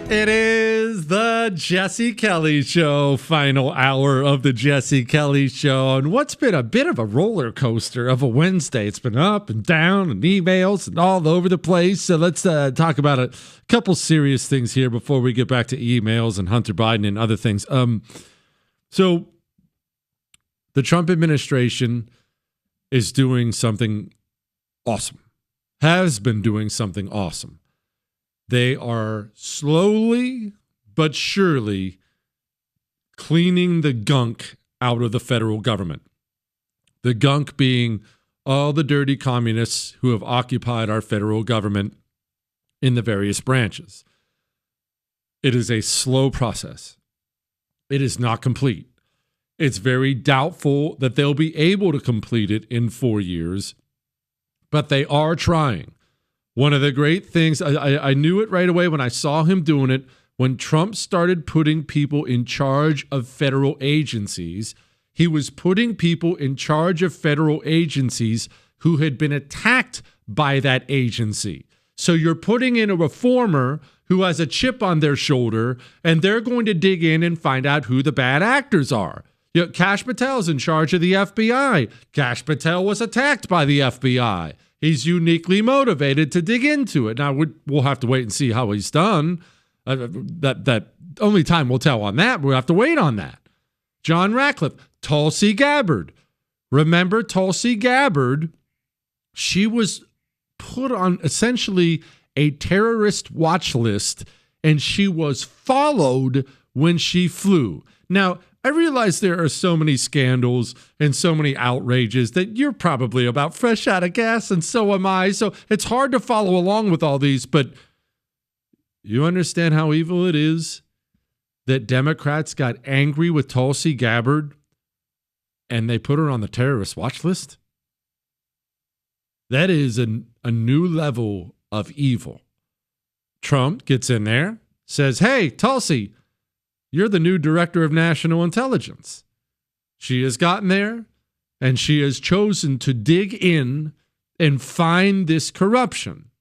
It is the Jesse Kelly Show, final hour of the Jesse Kelly Show. And what's been a bit of a roller coaster of a Wednesday. It's been up and down and emails and all over the place. So let's talk about a couple serious things here before we get back to emails and Hunter Biden and other things. So the Trump administration is doing something awesome, has been doing something awesome. They are slowly but surely cleaning the gunk out of the federal government. The gunk being all the dirty communists who have occupied our federal government in the various branches. It is a slow process. It is not complete. It's very doubtful that they'll be able to complete it in 4 years, but they are trying. One of the great things, I knew it right away when I saw him doing it, when Trump started putting people in charge of federal agencies, he was putting people in charge of federal agencies who had been attacked by that agency. So you're putting in a reformer who has a chip on their shoulder, and they're going to dig in and find out who the bad actors are. You know, Kash Patel's in charge of the FBI. Kash Patel was attacked by the FBI. He's uniquely motivated to dig into it. Now, we'll have to wait and see how he's done. That only time will tell on that. We'll have to wait on that. John Ratcliffe, Tulsi Gabbard. Remember Tulsi Gabbard? She was put on essentially a terrorist watch list, and she was followed when she flew. Now, I realize there are so many scandals and so many outrages that you're probably about fresh out of gas, and so am I. So it's hard to follow along with all these, but you understand how evil it is that Democrats got angry with Tulsi Gabbard and they put her on the terrorist watch list? That is a new level of evil. Trump gets in there, says, hey, Tulsi, you're the new director of national intelligence. She has gotten there, and she has chosen to dig in and find this corruption.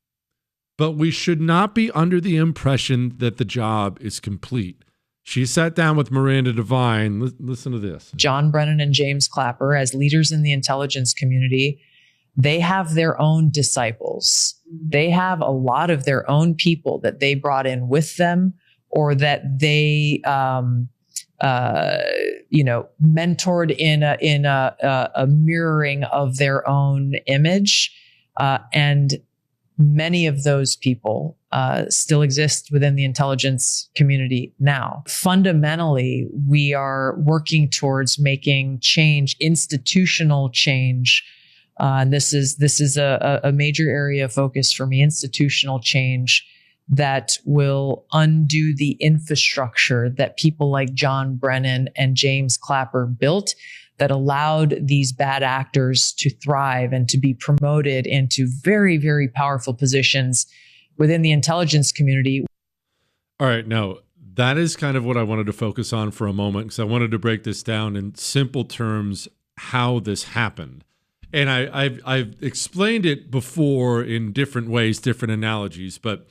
But we should not be under the impression that the job is complete. She sat down with Miranda Devine. Listen to this. John Brennan and James Clapper, as leaders in the intelligence community, they have their own disciples. They have a lot of their own people that they brought in with them, or that they, mentored in a mirroring of their own image, and many of those people still exist within the intelligence community now. Fundamentally, we are working towards making change, institutional change. And this is a major area of focus for me, institutional change that will undo the infrastructure that people like John Brennan and James Clapper built that allowed these bad actors to thrive and to be promoted into very, very powerful positions within the intelligence community. All right. Now, that is kind of what I wanted to focus on for a moment, because I wanted to break this down in simple terms, how this happened. And I've explained it before in different ways, different analogies, but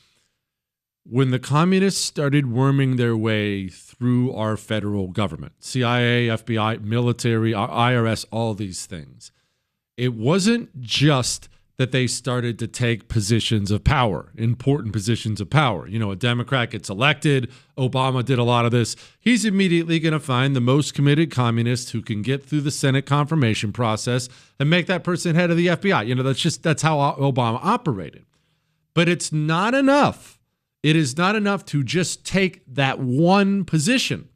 when the communists started worming their way through our federal government, CIA, FBI, military, IRS, all these things, it wasn't just that they started to take positions of power, important positions of power. You know, a Democrat gets elected. Obama did a lot of this. He's immediately going to find the most committed communist who can get through the Senate confirmation process and make that person head of the FBI. You know, that's how Obama operated. But it's not enough. It is not enough to just take that one position.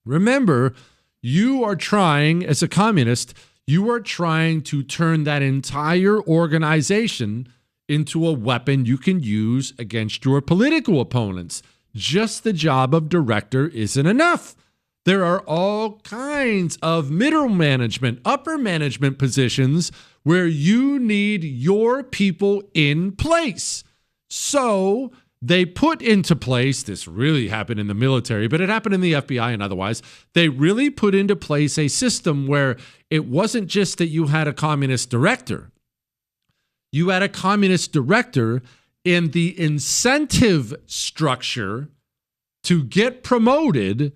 Remember, you are trying, as a communist, you are trying to turn that entire organization into a weapon you can use against your political opponents. Just the job of director isn't enough. There are all kinds of middle management, upper management positions where you need your people in place. So they put into place, this really happened in the military, but it happened in the FBI and otherwise, they really put into place a system where it wasn't just that you had a communist director. You had a communist director, and the incentive structure to get promoted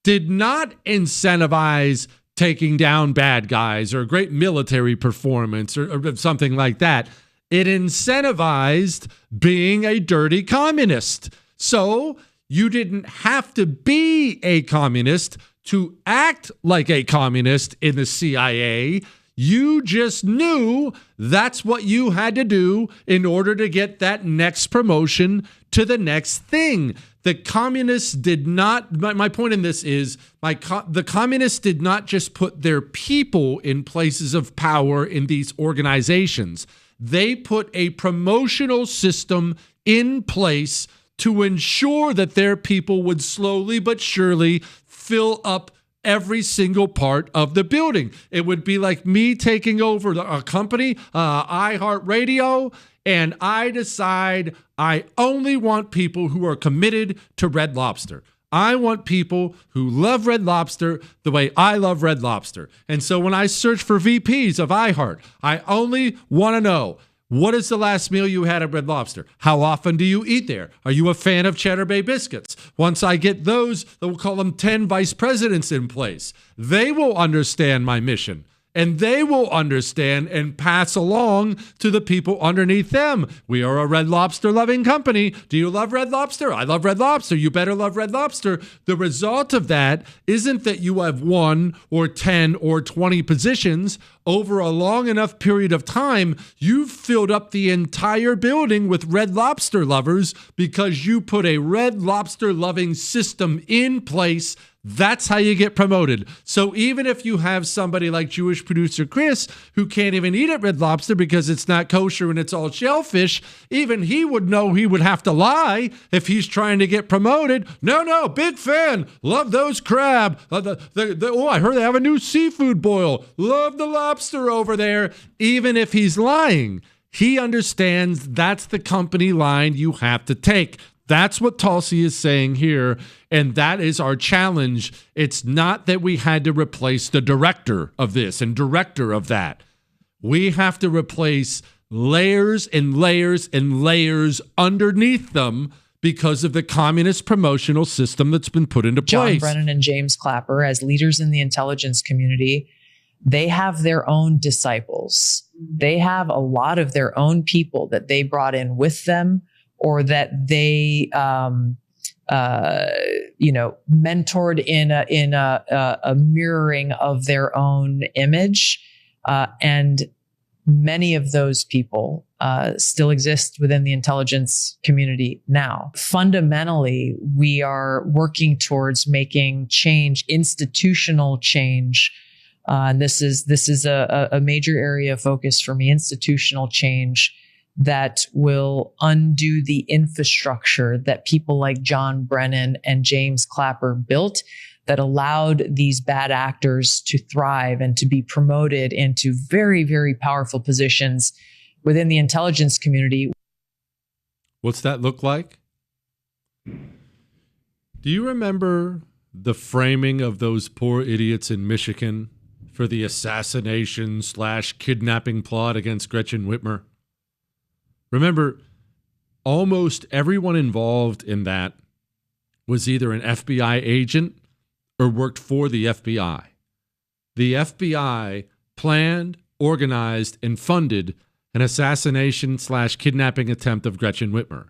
did not incentivize taking down bad guys or great military performance or something like that. It incentivized being a dirty communist. So you didn't have to be a communist to act like a communist in the CIA. You just knew that's what you had to do in order to get that next promotion to the next thing. The communists did not, my point in this is, the communists did not just put their people in places of power in these organizations. They put a promotional system in place to ensure that their people would slowly but surely fill up every single part of the building. It would be like me taking over a company, iHeartRadio, and I decide I only want people who are committed to Red Lobster. I want people who love Red Lobster the way I love Red Lobster. And so when I search for VPs of iHeart, I only want to know, what is the last meal you had at Red Lobster? How often do you eat there? Are you a fan of Cheddar Bay biscuits? Once I get those, we'll call them 10 vice presidents in place. They will understand my mission. And they will understand and pass along to the people underneath them. We are a Red Lobster loving company. Do you love Red Lobster? I love Red Lobster. You better love Red Lobster. The result of that isn't that you have 1 or 10 or 20 positions. Over a long enough period of time, you've filled up the entire building with Red Lobster lovers because you put a Red Lobster loving system in place. That's how you get promoted. So even if you have somebody like Jewish producer Chris who can't even eat at Red Lobster because it's not kosher and it's all shellfish, even he would know he would have to lie if he's trying to get promoted. No, big fan. Love those crab. Oh, I heard they have a new seafood boil. Love the lobster over there. Even if he's lying, he understands that's the company line you have to take. That's what Tulsi is saying here, and that is our challenge. It's not that we had to replace the director of this and director of that. We have to replace layers and layers and layers underneath them because of the communist promotional system that's been put into place. John Brennan and James Clapper, as leaders in the intelligence community, they have their own disciples. They have a lot of their own people that they brought in with them, or that they, mentored in a mirroring of their own image, and many of those people still exist within the intelligence community now. Fundamentally, we are working towards making change, institutional change. And this is a major area of focus for me, institutional change that will undo the infrastructure that people like John Brennan and James Clapper built that allowed these bad actors to thrive and to be promoted into very, very powerful positions within the intelligence community. What's that look like? Do you remember the framing of those poor idiots in Michigan for the assassination/kidnapping plot against Gretchen Whitmer? Remember, almost everyone involved in that was either an FBI agent or worked for the FBI. The FBI planned, organized, and funded an assassination/kidnapping attempt of Gretchen Whitmer.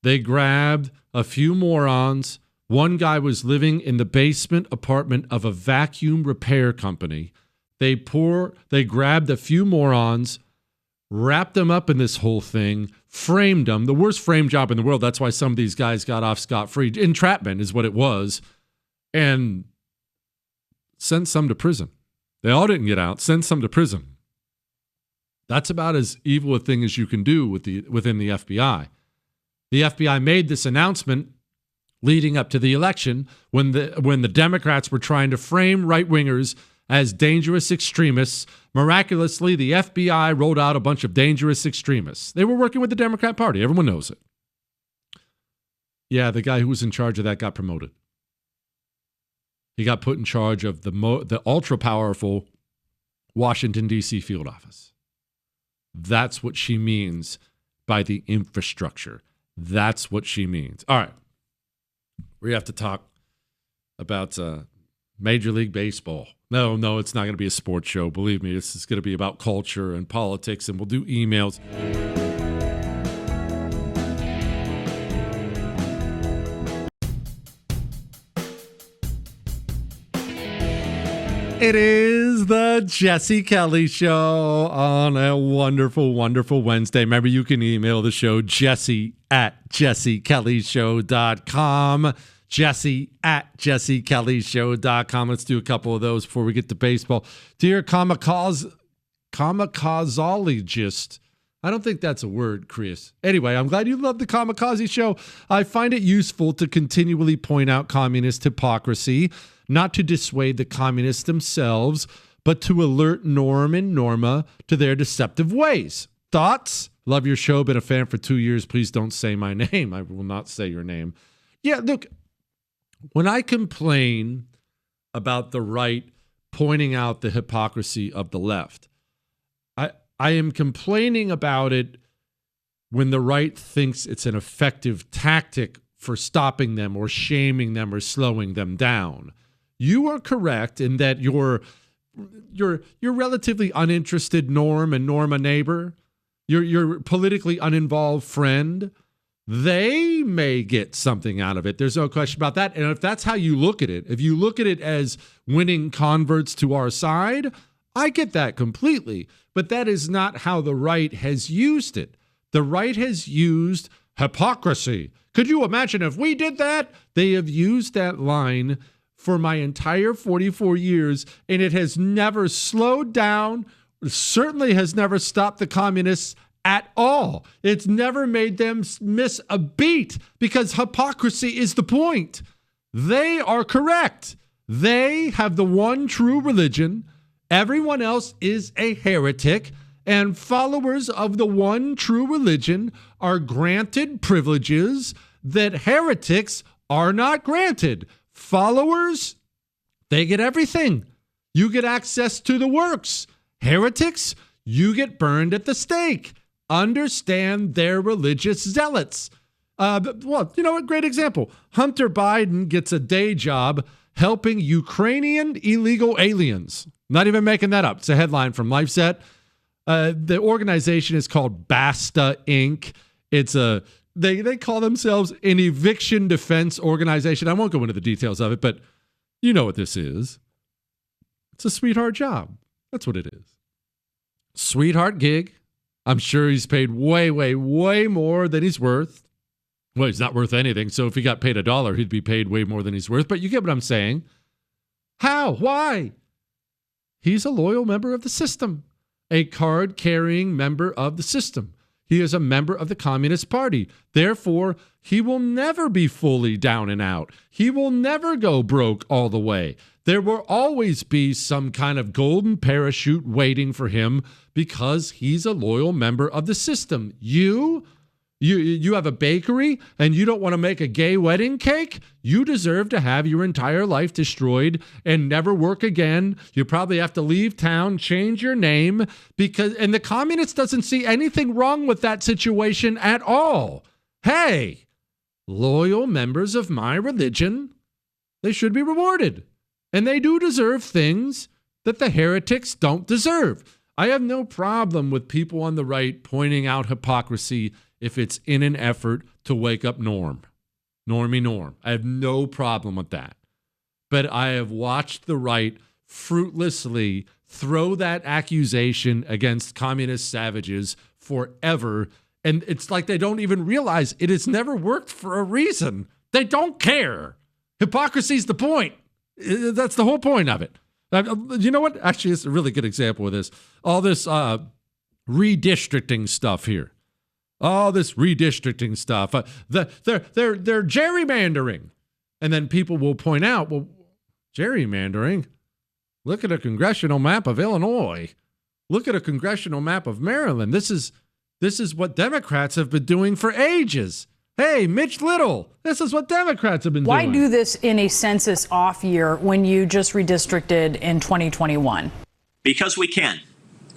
They grabbed a few morons. One guy was living in the basement apartment of a vacuum repair company. They grabbed a few morons, wrapped them up in this whole thing, framed them, the worst frame job in the world. That's why some of these guys got off scot-free. Entrapment is what it was. And sent some to prison. They all didn't get out. Sent some to prison. That's about as evil a thing as you can do within the FBI. The FBI made this announcement leading up to the election when the Democrats were trying to frame right-wingers as dangerous extremists. Miraculously, the FBI rolled out a bunch of dangerous extremists. They were working with the Democrat Party. Everyone knows it. Yeah, the guy who was in charge of that got promoted. He got put in charge of the ultra-powerful Washington, D.C. field office. That's what she means by the infrastructure. That's what she means. All right. We have to talk about Major League Baseball. No, it's not going to be a sports show. Believe me, this is going to be about culture and politics, and we'll do emails. It is the Jesse Kelly Show on a wonderful, wonderful Wednesday. Remember, you can email the show, jesse@jessekellyshow.com. jesse@jessekellyshow.com. Let's do a couple of those before we get to baseball. Dear kamikazologist, I don't think that's a word, Chris. Anyway, I'm glad you love the Kamikaze Show. I find it useful to continually point out communist hypocrisy, not to dissuade the communists themselves, but to alert Norm and Norma to their deceptive ways. Thoughts? Love your show. Been a fan for 2 years. Please don't say my name. I will not say your name. Yeah, look, when I complain about the right pointing out the hypocrisy of the left, I am complaining about it when the right thinks it's an effective tactic for stopping them or shaming them or slowing them down. You are correct in that your relatively uninterested Norm and Norma neighbor, your politically uninvolved friend, they may get something out of it. There's no question about that. And if that's how you look at it, if you look at it as winning converts to our side, I get that completely. But that is not how the right has used it. The right has used hypocrisy. Could you imagine if we did that? They have used that line for my entire 44 years, and it has never slowed down, certainly has never stopped the communists at all. It's never made them miss a beat because hypocrisy is the point. They are correct. They have the one true religion. Everyone else is a heretic, and followers of the one true religion are granted privileges that heretics are not granted. Followers, they get everything. You get access to the works. Heretics, you get burned at the stake. Understand their religious zealots. Well, you know, a great example. Hunter Biden gets a day job helping Ukrainian illegal aliens. Not even making that up. It's a headline from LifeSet. The organization is called Basta Inc. They call themselves an eviction defense organization. I won't go into the details of it, but you know what this is. It's a sweetheart job. That's what it is. Sweetheart gig. I'm sure he's paid way, way, way more than he's worth. Well, he's not worth anything, so if he got paid $1, he'd be paid way more than he's worth. But you get what I'm saying. How? Why? He's a loyal member of the system, a card-carrying member of the system. He is a member of the Communist Party. Therefore, he will never be fully down and out. He will never go broke all the way. There will always be some kind of golden parachute waiting for him because he's a loyal member of the system. You have a bakery and you don't want to make a gay wedding cake? You deserve to have your entire life destroyed and never work again. You probably have to leave town, change your name, and the communist doesn't see anything wrong with that situation at all. Hey, loyal members of my religion, they should be rewarded. And they do deserve things that the heretics don't deserve. I have no problem with people on the right pointing out hypocrisy if it's in an effort to wake up Normie Norm. I have no problem with that. But I have watched the right fruitlessly throw that accusation against communist savages forever. And it's like they don't even realize it has never worked for a reason. They don't care. Hypocrisy is the point. That's the whole point of it. You know what? Actually, it's a really good example of this. All this redistricting stuff here. All this redistricting stuff. They're gerrymandering. And then people will point out, well, gerrymandering? Look at a congressional map of Illinois. Look at a congressional map of Maryland. This is what Democrats have been doing for ages. Hey, Mitch Little, this is what Democrats have been doing. Why do this in a census off year when you just redistricted in 2021? Because we can.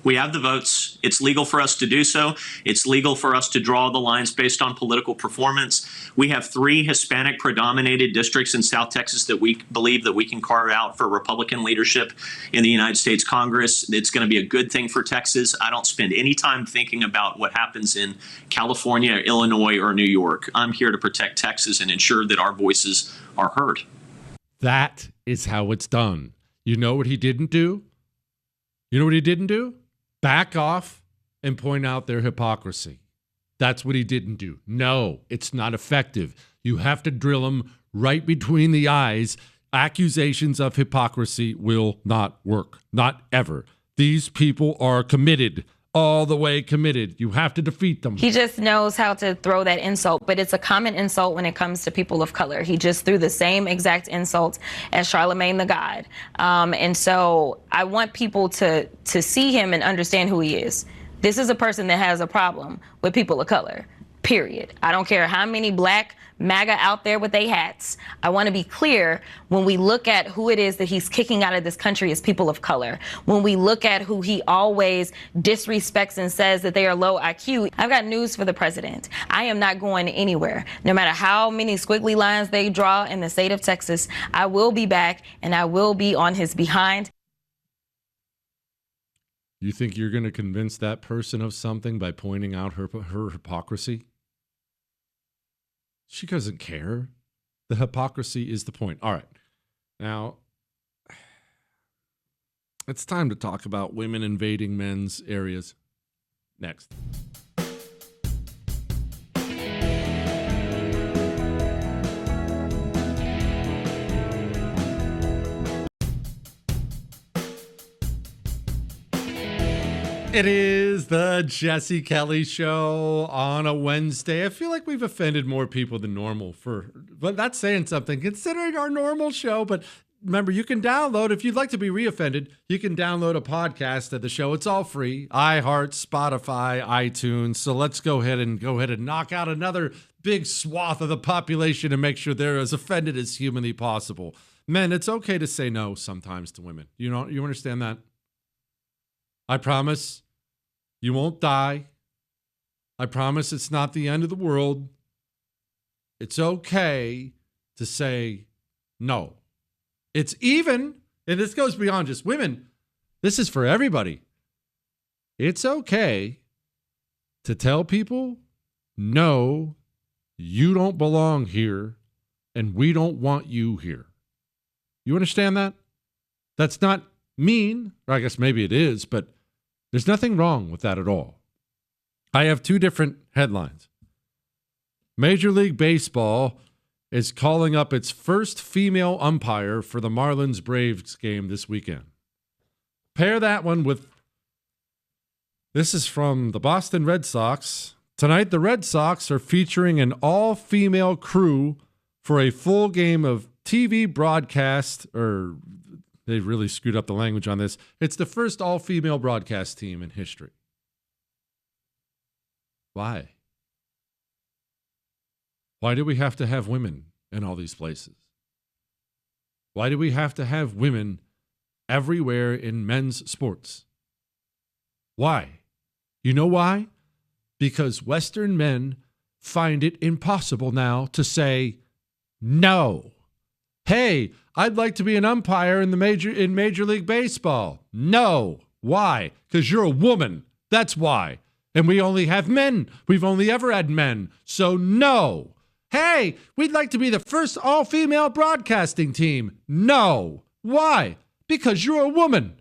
We have the votes. It's legal for us to do so. It's legal for us to draw the lines based on political performance. We have 3 Hispanic predominated districts in South Texas that we believe that we can carve out for Republican leadership in the United States Congress. It's going to be a good thing for Texas. I don't spend any time thinking about what happens in California, or Illinois, or New York. I'm here to protect Texas and ensure that our voices are heard. That is how it's done. You know what he didn't do? You know what he didn't do? Back off and point out their hypocrisy. That's what he didn't do. No, it's not effective. You have to drill them right between the eyes. Accusations of hypocrisy will not work. Not ever. These people are committed, all the way committed. You have to defeat them. He just knows how to throw that insult, but it's a common insult when it comes to people of color. He just threw the same exact insult as Charlemagne the God. And so I want people to see him and understand who he is. This is a person that has a problem with people of color, period. I don't care how many black MAGA out there with their hats. I want to be clear, when we look at who it is that he's kicking out of this country as people of color, when we look at who he always disrespects and says that they are low IQ, I've got news for the president. I am not going anywhere. No matter how many squiggly lines they draw in the state of Texas, I will be back and I will be on his behind. You think you're going to convince that person of something by pointing out her hypocrisy? She doesn't care. The hypocrisy is the point. All right. Now, it's time to talk about women invading men's areas. Next. It is the Jesse Kelly Show on a Wednesday. I feel like we've offended more people than normal but that's saying something considering our normal show. But remember, you can download, if you'd like to be reoffended, you can download a podcast of the show. It's all free. iHeart, Spotify, iTunes. So let's go ahead and knock out another big swath of the population and make sure they're as offended as humanly possible. Men, it's okay to say no sometimes to women. You understand that? I promise you won't die. I promise it's not the end of the world. It's okay to say no. It's even, and this goes beyond just women, this is for everybody. It's okay to tell people, no, you don't belong here, and we don't want you here. You understand that? That's not mean, or I guess maybe it is, but there's nothing wrong with that at all. I have 2 different headlines. Major League Baseball is calling up its first female umpire for the Marlins-Braves game this weekend. Pair that one with, this is from the Boston Red Sox. Tonight, the Red Sox are featuring an all-female crew for a full game of TV broadcast, or they really screwed up the language on this. It's the first all-female broadcast team in history. Why? Why do we have to have women in all these places? Why do we have to have women everywhere in men's sports? Why? You know why? Because Western men find it impossible now to say no. Hey, I'd like to be an umpire in Major League Baseball. No. Why? Because you're a woman. That's why. And we only have men. We've only ever had men. So no. Hey, we'd like to be the first all-female broadcasting team. No. Why? Because you're a woman.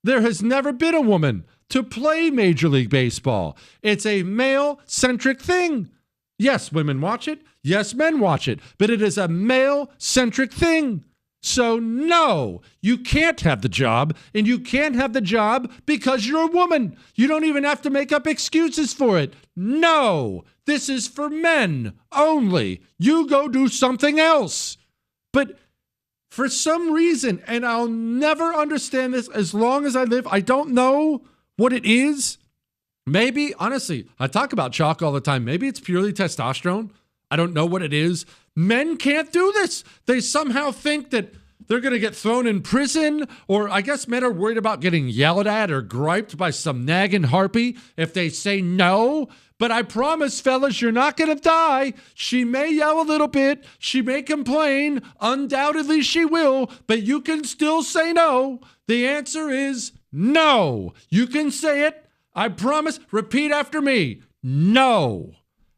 There has never been a woman to play Major League Baseball. It's a male-centric thing. Yes, women watch it. Yes, men watch it. But it is a male-centric thing. So no, you can't have the job, and you can't have the job because you're a woman. You don't even have to make up excuses for it. No, this is for men only. You go do something else. But for some reason, and I'll never understand this as long as I live, I don't know what it is. Maybe, honestly, I talk about chalk all the time. Maybe it's purely testosterone. I don't know what it is. Men can't do this. They somehow think that They're going to get thrown in prison, or I guess men are worried about getting yelled at or griped by some nagging harpy if they say no. But I promise, fellas, you're not going to die. She may yell a little bit. She may complain. Undoubtedly she will, but you can still say no. The answer is no. You can say it. I promise. Repeat after me. No.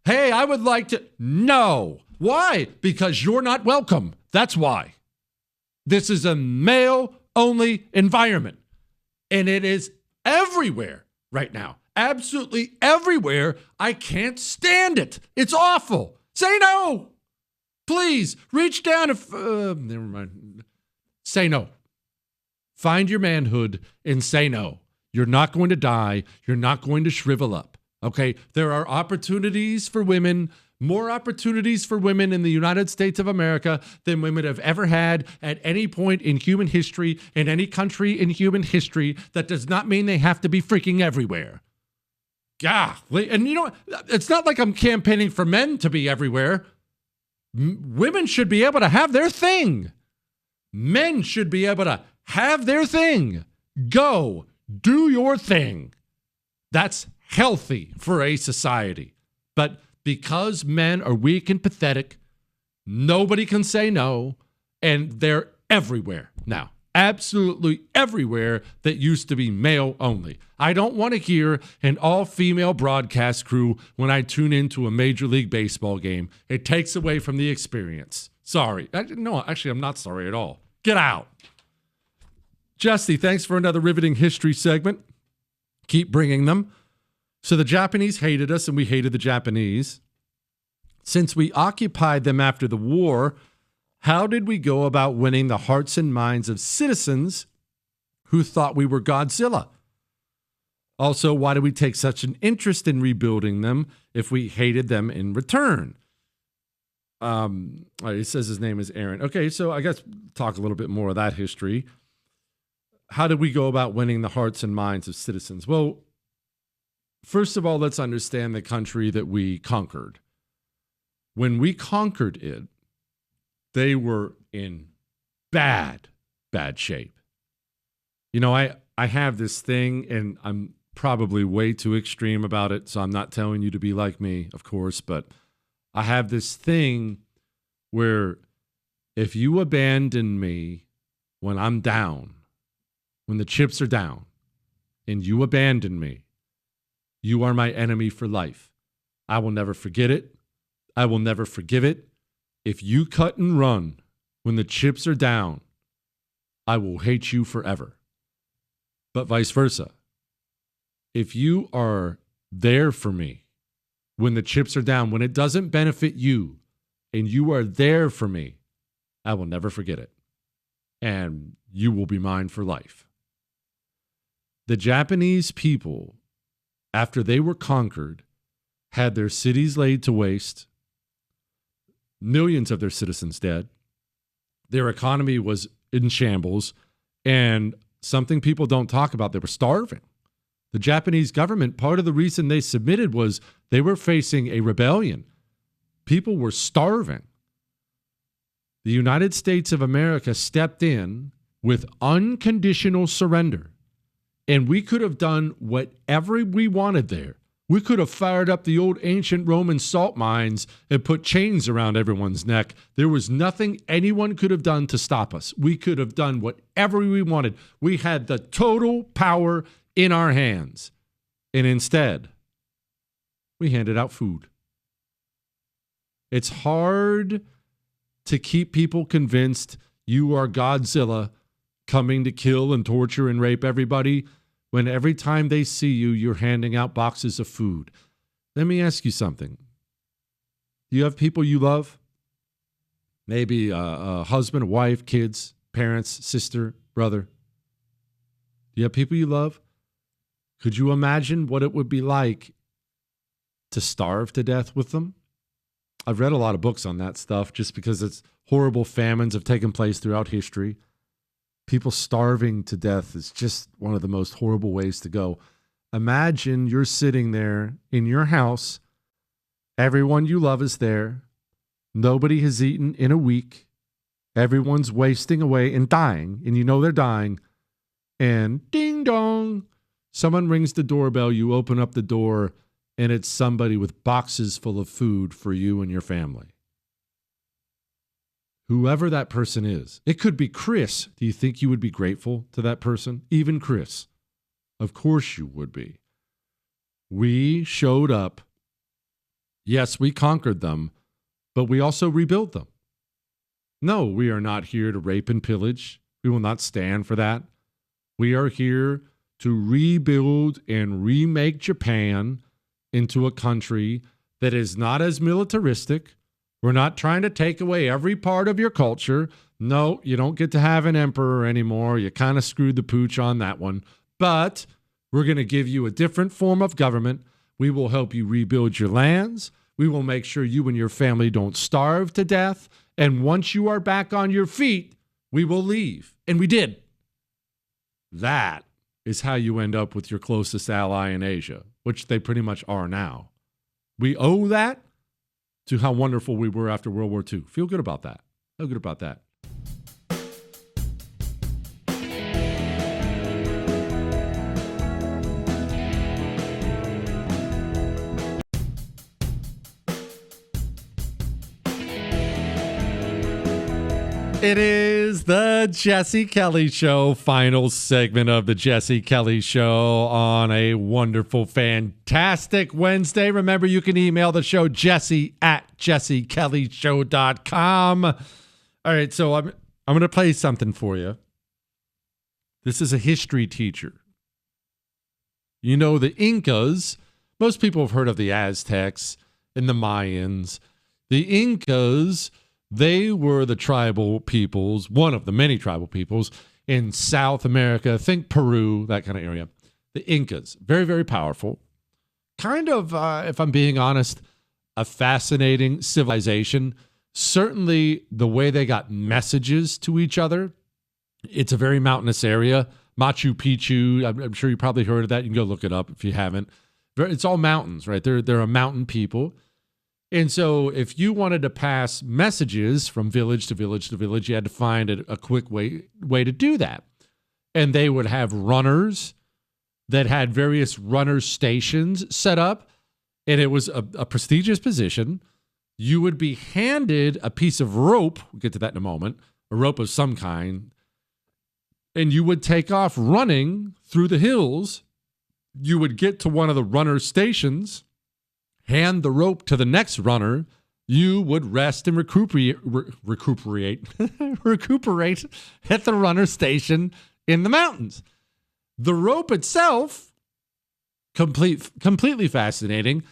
Hey, I would like to. No. Why? Because you're not welcome. That's why. This is a male-only environment, and it is everywhere right now. Absolutely everywhere. I can't stand it. It's awful. Say no. Please, reach down if... never mind. Say no. Find your manhood and say no. You're not going to die. You're not going to shrivel up, okay? There are opportunities for women, more opportunities for women in the United States of America than women have ever had at any point in human history, in any country in human history. That does not mean they have to be freaking everywhere. Golly. And you know, it's not like I'm campaigning for men to be everywhere. Women should be able to have their thing. Men should be able to have their thing. Go, do your thing. That's healthy for a society. But because men are weak and pathetic, nobody can say no, and they're everywhere now. Absolutely everywhere that used to be male only. I don't want to hear an all-female broadcast crew when I tune into a Major League Baseball game. It takes away from the experience. Sorry. No, actually, I'm not sorry at all. Get out. Jesse, thanks for another riveting history segment. Keep bringing them. So the Japanese hated us and we hated the Japanese. Since we occupied them after the war, how did we go about winning the hearts and minds of citizens who thought we were Godzilla? Also, why did we take such an interest in rebuilding them if we hated them in return? He says his name is Aaron. Okay, so I guess talk a little bit more of that history. How did we go about winning the hearts and minds of citizens? Well, first of all, let's understand the country that we conquered. When we conquered it, they were in bad shape. You know, I have this thing, and I'm probably way too extreme about it, so I'm not telling you to be like me, of course, but I have this thing where if you abandon me when I'm down, when the chips are down, and you abandon me, you are my enemy for life. I will never forget it. I will never forgive it. If you cut and run when the chips are down, I will hate you forever. But vice versa. If you are there for me when the chips are down, when it doesn't benefit you, and you are there for me, I will never forget it. And you will be mine for life. The Japanese people, after they were conquered, had their cities laid to waste, millions of their citizens dead, their economy was in shambles, and something people don't talk about, they were starving. The Japanese government, part of the reason they submitted was they were facing a rebellion. People were starving. The United States of America stepped in with unconditional surrender. And we could have done whatever we wanted there. We could have fired up the old ancient Roman salt mines and put chains around everyone's neck. There was nothing anyone could have done to stop us. We could have done whatever we wanted. We had the total power in our hands. And instead, we handed out food. It's hard to keep people convinced you are Godzilla coming to kill and torture and rape everybody when every time they see you, you're handing out boxes of food. Let me ask you something. Do you have people you love? Maybe a husband, a wife, kids, parents, sister, brother. Do you have people you love? Could you imagine what it would be like to starve to death with them? I've read a lot of books on that stuff just because it's horrible famines have taken place throughout history. People starving to death is just one of the most horrible ways to go. Imagine you're sitting there in your house. Everyone you love is there. Nobody has eaten in a week. Everyone's wasting away and dying, and you know they're dying. And ding dong, someone rings the doorbell. You open up the door, and it's somebody with boxes full of food for you and your family. Whoever that person is. It could be Chris. Do you think you would be grateful to that person? Even Chris. Of course you would be. We showed up. Yes, we conquered them, but we also rebuilt them. No, we are not here to rape and pillage. We will not stand for that. We are here to rebuild and remake Japan into a country that is not as militaristic. We're not trying to take away every part of your culture. No, you don't get to have an emperor anymore. You kind of screwed the pooch on that one. But we're going to give you a different form of government. We will help you rebuild your lands. We will make sure you and your family don't starve to death. And once you are back on your feet, we will leave. And we did. That is how you end up with your closest ally in Asia, which they pretty much are now. We owe that to how wonderful we were after World War II. Feel good about that. Feel good about that. It is the Jesse Kelly Show, final segment of the Jesse Kelly Show on a wonderful, fantastic Wednesday. Remember, you can email the show, jesse@jessekellyshow.com. All right, so I'm going to play something for you. This is a history teacher. You know, the Incas, most people have heard of the Aztecs and the Mayans. The Incas, they were the tribal peoples, one of the many tribal peoples in South America. Think Peru, that kind of area. The Incas, very, very powerful. Kind of, if I'm being honest, a fascinating civilization. Certainly the way they got messages to each other. It's a very mountainous area. Machu Picchu, I'm sure you probably heard of that. You can go look it up if you haven't. It's all mountains, right? They're a mountain people. And so if you wanted to pass messages from village to village to village, you had to find a quick way to do that. And they would have runners that had various runner stations set up. And it was a prestigious position. You would be handed a piece of rope. We'll get to that in a moment. A rope of some kind. And you would take off running through the hills. You would get to one of the runner stations, hand the rope to the next runner. You would rest and recuperate at the runner station in the mountains. The rope itself, completely fascinating,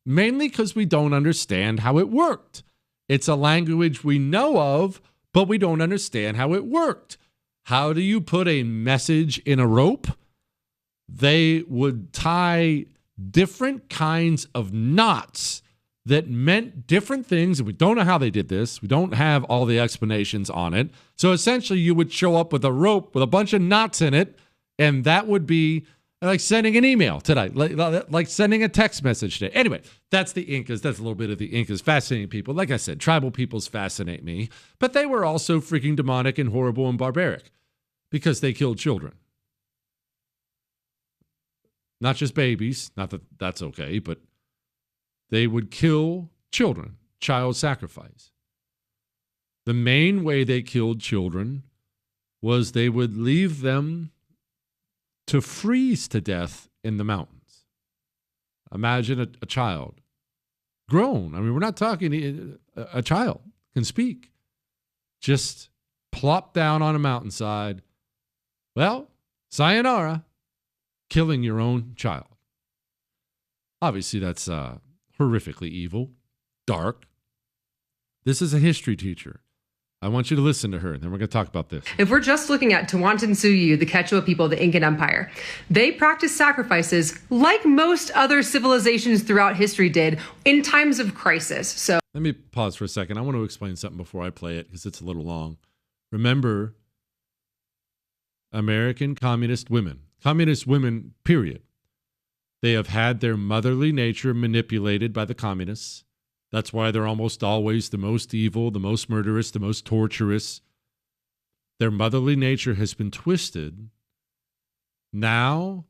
mainly because we don't understand how it worked. It's a language we know of, but we don't understand how it worked. How do you put a message in a rope? They would tie different kinds of knots that meant different things. And we don't know how they did this. We don't have all the explanations on it. So essentially you would show up with a rope with a bunch of knots in it. And that would be like sending an email today, like sending a text message today. Anyway, that's the Incas. That's a little bit of the Incas. Fascinating people. Like I said, tribal peoples fascinate me. But they were also freaking demonic and horrible and barbaric because they killed children. Not just babies, not that that's okay, but they would kill children, child sacrifice. The main way they killed children was they would leave them to freeze to death in the mountains. Imagine a child, grown. I mean, we're not talking a child can speak. Just plop down on a mountainside. Well, sayonara. Killing your own child. Obviously, that's horrifically evil, dark. This is a history teacher. I want you to listen to her, and then we're going to talk about this. If we're just looking at Tawantinsuyu, the Quechua people of the Incan Empire, they practiced sacrifices like most other civilizations throughout history did in times of crisis. So let me pause for a second. I want to explain something before I play it because it's a little long. Remember, American communist women, period. They have had their motherly nature manipulated by the communists. That's why they're almost always the most evil, the most murderous, the most torturous, Their motherly nature has been twisted. Now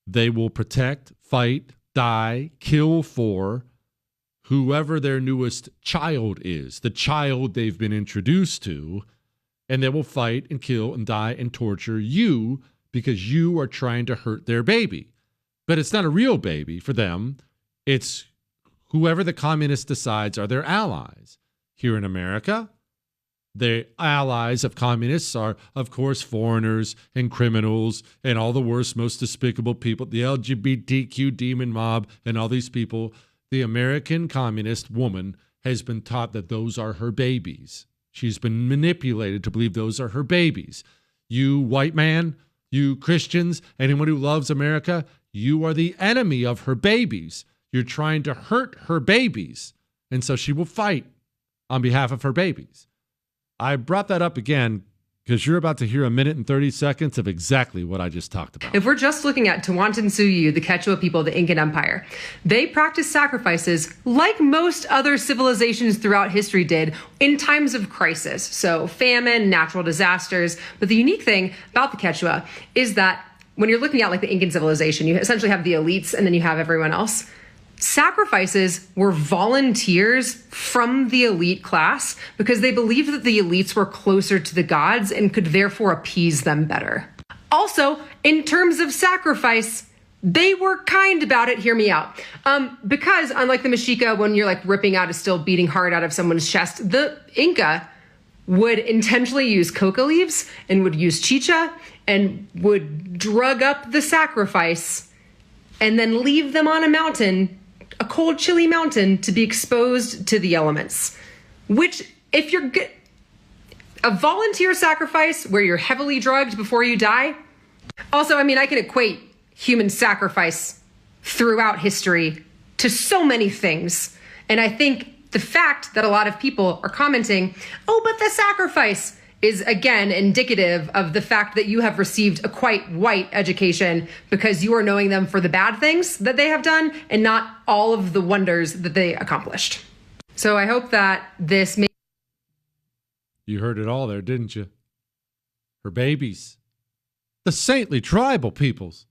they will protect, fight, die, kill for whoever their newest child is, the child they've been introduced to, and they will fight and kill and die and torture you because you are trying to hurt their baby. But it's not a real baby for them. It's whoever the communist decides are their allies. Here in America, the allies of communists are, of course, foreigners and criminals and all the worst, most despicable people, the LGBTQ demon mob and all these people. The American communist woman has been taught that those are her babies. She's been manipulated to believe those are her babies. You white man, you Christians, anyone who loves America, you are the enemy of her babies. You're trying to hurt her babies. And so she will fight on behalf of her babies. I brought that up again because you're about to hear 1 minute and 30 seconds of exactly what I just talked about. If we're just looking at Tawantinsuyu, the Quechua people, the Incan Empire, they practiced sacrifices like most other civilizations throughout history did in times of crisis. So famine, natural disasters. But the unique thing about the Quechua is that when you're looking at like the Incan civilization, you essentially have the elites and then you have everyone else. Sacrifices were volunteers from the elite class because they believed that the elites were closer to the gods and could therefore appease them better. Also, in terms of sacrifice, they were kind about it. Hear me out. Because unlike the Mexica, when you're like ripping out a still beating heart out of someone's chest, the Inca would intentionally use coca leaves and would use chicha and would drug up the sacrifice and then leave them on a mountain, a cold, chilly mountain, to be exposed to the elements. Which, if you're good, a volunteer sacrifice where you're heavily drugged before you die. Also, I mean, I can equate human sacrifice throughout history to so many things. And I think the fact that a lot of people are commenting, oh, but the sacrifice, is again indicative of the fact that you have received a quite white education because you are knowing them for the bad things that they have done and not all of the wonders that they accomplished. So I hope that this may... You heard it all there, didn't you? Her babies. The saintly tribal peoples.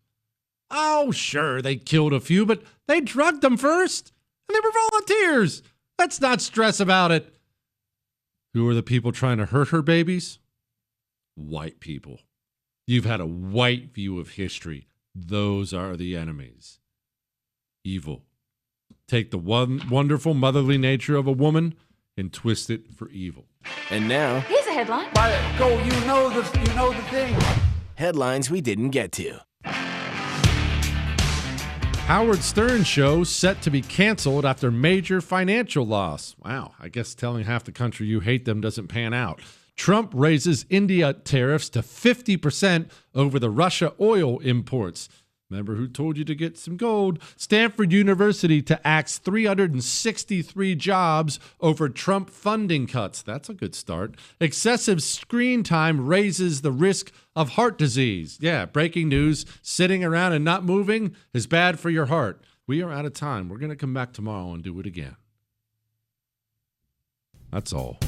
Oh, sure, they killed a few, but they drugged them first. And they were volunteers. Let's not stress about it. Who are the people trying to hurt her babies? White people. You've had a white view of history. Those are the enemies. Evil. Take the wonderful motherly nature of a woman and twist it for evil. And now, Here's a headline. Go, you know the thing. headlines we didn't get to. Howard Stern show set to be canceled after major financial loss. Wow, I guess telling half the country you hate them doesn't pan out. Trump raises India tariffs to 50% over the Russia oil imports. Remember who told you to get some gold? Stanford University to axe 363 jobs over Trump funding cuts. That's a good start. Excessive screen time raises the risk of heart disease. Yeah, breaking news. Sitting around and not moving is bad for your heart. We are out of time. We're going to come back tomorrow and do it again. That's all.